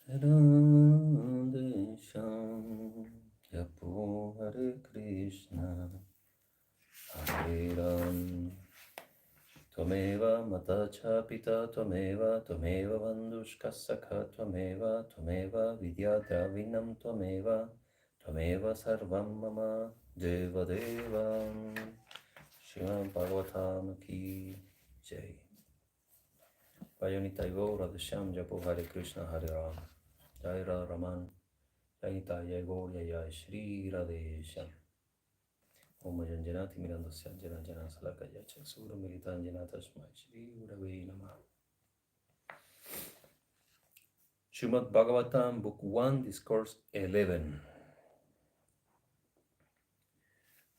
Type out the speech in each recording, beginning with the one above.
Radheshyam, Yapo Hare Krishna, Hare Ram. Tvameva mata cha pita, tvameva bandhushka sakha, tvameva vidya dravinam, tvameva sarvam mama deva deva. Srimad Bhagavatam ki jai. Vayanita Gaur Radheshyam Japo Hare Krishna Hare Ram. Jai Radha Raman. Jayita Jai Gaur Jai Sri Radheshyam. Om Janjanati Mirandosya Jana Jana Salakaya Chaksura Militan Janatasmai Shri Gurave Namah. Srimad Bhagavatam, Book 1, Discourse 11.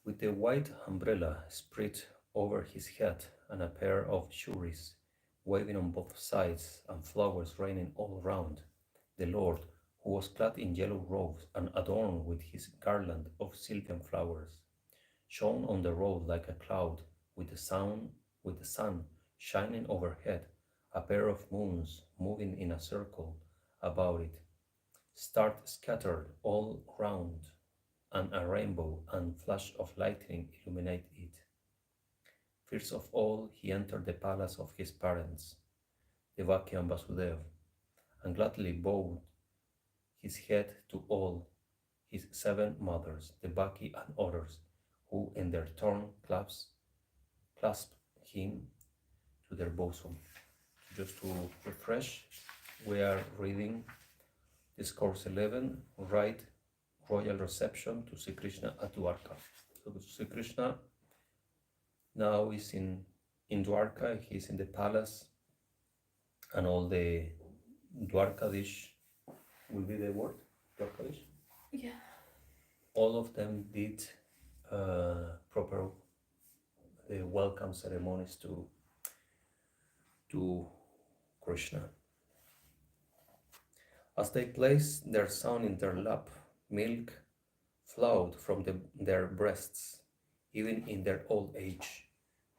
With a white umbrella spread over his head and a pair of shuris waving on both sides and flowers raining all round, the Lord, who was clad in yellow robes and adorned with his garland of silken flowers, shone on the road like a cloud, with the sun shining overhead, a pair of moons moving in a circle about it, stars scattered all round, and a rainbow and flash of lightning illuminate it. First of all, he entered the palace of his parents, Devaki and Vasudev, and gladly bowed his head to all his seven mothers, Devaki and others, who in their turn clasped him to their bosom. Just to refresh, we are reading Discourse 11, Right Royal Reception to Sri Krishna at Dwarka. So Sri Krishna now is in Dwarka, he is in the palace, and all the Dwarkadish will be the word, Dwarkadish? Yeah. All of them did proper welcome ceremonies to Krishna. As they placed their son in their lap, milk flowed from their breasts, even in their old age.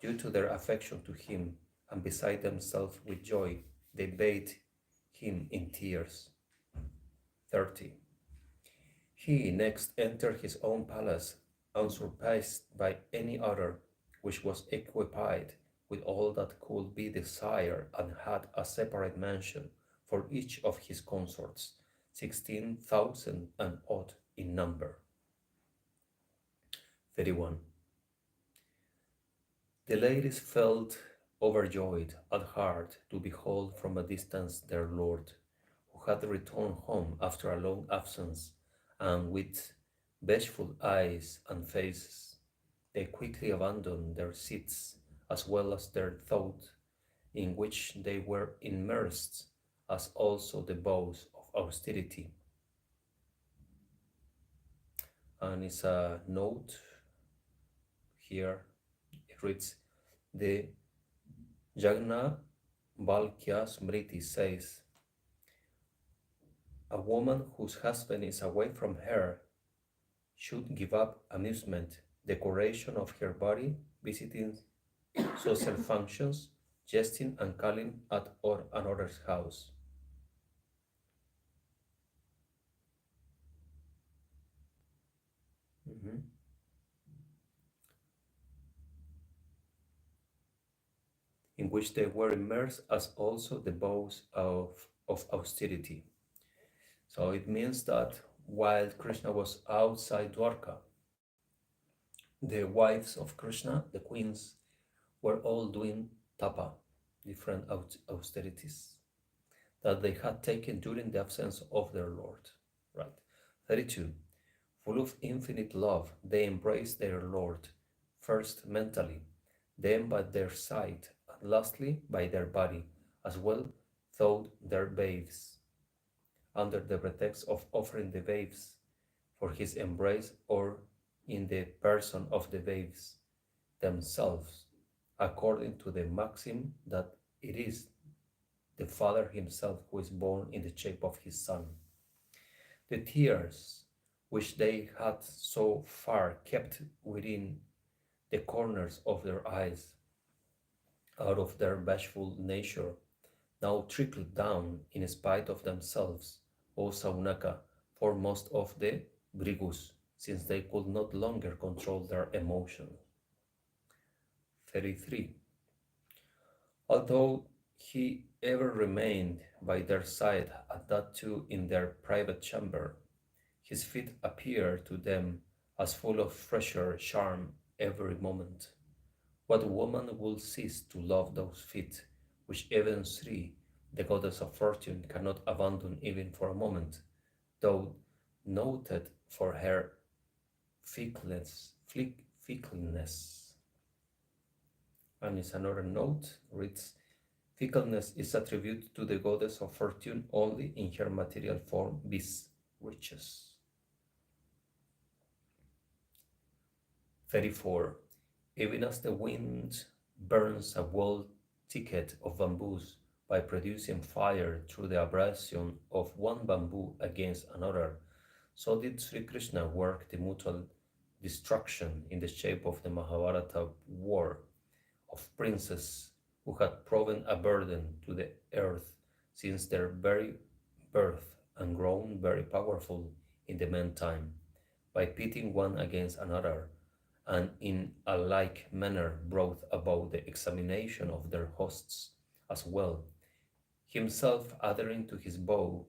Due to their affection to him, and beside themselves with joy, they bathed him in tears. 30. He next entered his own palace, unsurpassed by any other, which was equipped with all that could be desired and had a separate mansion for each of his consorts, 16,000 and odd in number. 31. The ladies felt overjoyed at heart to behold from a distance their lord, who had returned home after a long absence, and with bashful eyes and faces, they quickly abandoned their seats as well as their thought, in which they were immersed, as also the vows of austerity. And it's a note here, it reads, the Jagna Valkya Smriti says, a woman whose husband is away from her should give up amusement, decoration of her body, visiting social functions, jesting and calling at another's house. Mhm. In which they were immersed as also the vows of austerity. So it means that while Krishna was outside Dwarka, the wives of Krishna, the queens, were all doing tapa, different austerities that they had taken during the absence of their Lord. Right. 32. Full of infinite love, they embraced their Lord, first mentally, then by their sight, and lastly by their body, as well thought their babes, under the pretext of offering the babes for his embrace or in the person of the babes themselves, according to the maxim that it is the Father himself who is born in the shape of his Son. The tears which they had so far kept within the corners of their eyes, out of their bashful nature, now trickled down in spite of themselves O Saunaka, foremost of the Brigus, since they could not longer control their emotions. 33. Although he ever remained by their side, and that too in their private chamber, his feet appeared to them as full of fresher charm every moment. What woman will cease to love those feet, which even Sri, the goddess of fortune, cannot abandon even for a moment, though noted for her fickleness. And is another note reads, fickleness is attributed to the goddess of fortune only in her material form, viz. Riches. 34. Even as the wind burns a whole thicket of bamboos by producing fire through the abrasion of one bamboo against another, so did Sri Krishna work the mutual destruction in the shape of the Mahabharata war of princes who had proven a burden to the earth since their very birth and grown very powerful in the meantime, by pitting one against another, and in a like manner brought about the examination of their hosts as well, himself adhering to his vow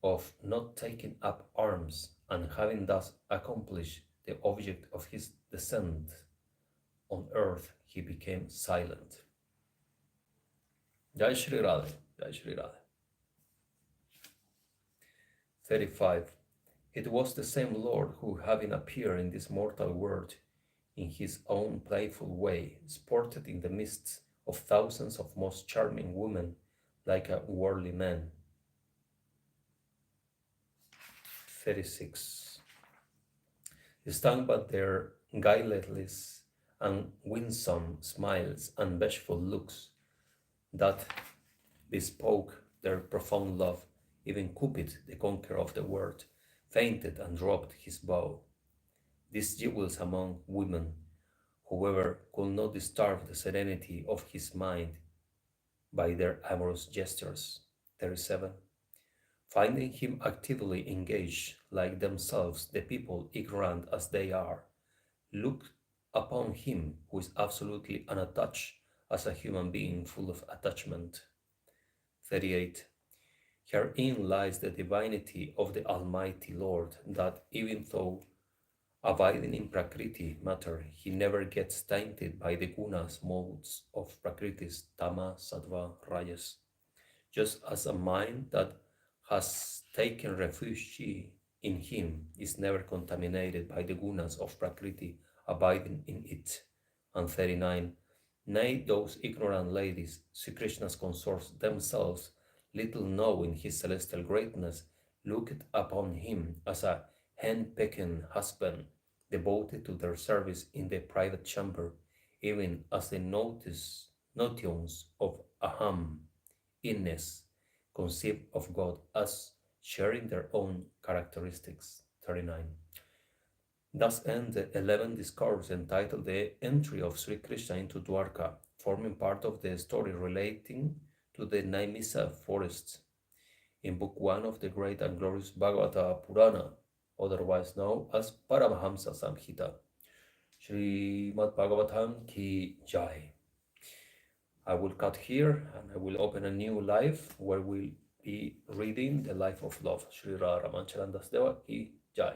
of not taking up arms, and having thus accomplished the object of his descent on earth, he became silent. Jai Sri Radhe, Jai Sri Radhe. 35. It was the same Lord who, having appeared in this mortal world in his own playful way, sported in the midst of thousands of most charming women like a worldly man. 36. Stung by their guileless and winsome smiles and bashful looks that bespoke their profound love, even Cupid, the conqueror of the world, fainted and dropped his bow. These jewels among women, however, could not disturb the serenity of his mind by their amorous gestures. 37. Finding him actively engaged, like themselves, the people, ignorant as they are, look upon him who is absolutely unattached as a human being full of attachment. 38. Herein lies the divinity of the Almighty Lord, that even though abiding in Prakriti matter, he never gets tainted by the gunas modes of Prakritis, Tama, Sattva, Rajas, just as a mind that has taken refuge in him is never contaminated by the gunas of Prakriti abiding in it. And 39. Nay, those ignorant ladies, Sri Krishna's consorts themselves, little knowing his celestial greatness, looked upon him as a hen-pecking husband, devoted to their service in the private chamber, even as the notions of aham, inness, conceive of God as sharing their own characteristics. 39. Thus ends the 11th discourse entitled The Entry of Sri Krishna into Dwarka, forming part of the story relating to the Naimisa forests in Book 1 of the great and glorious Bhagavata Purana, otherwise known as Paramahamsa Samhita. Srimad Bhagavatam Ki Jai. I will cut here and I will open a new live where we'll be reading the life of love. Sri Ramancharandas Deva Ki Jai.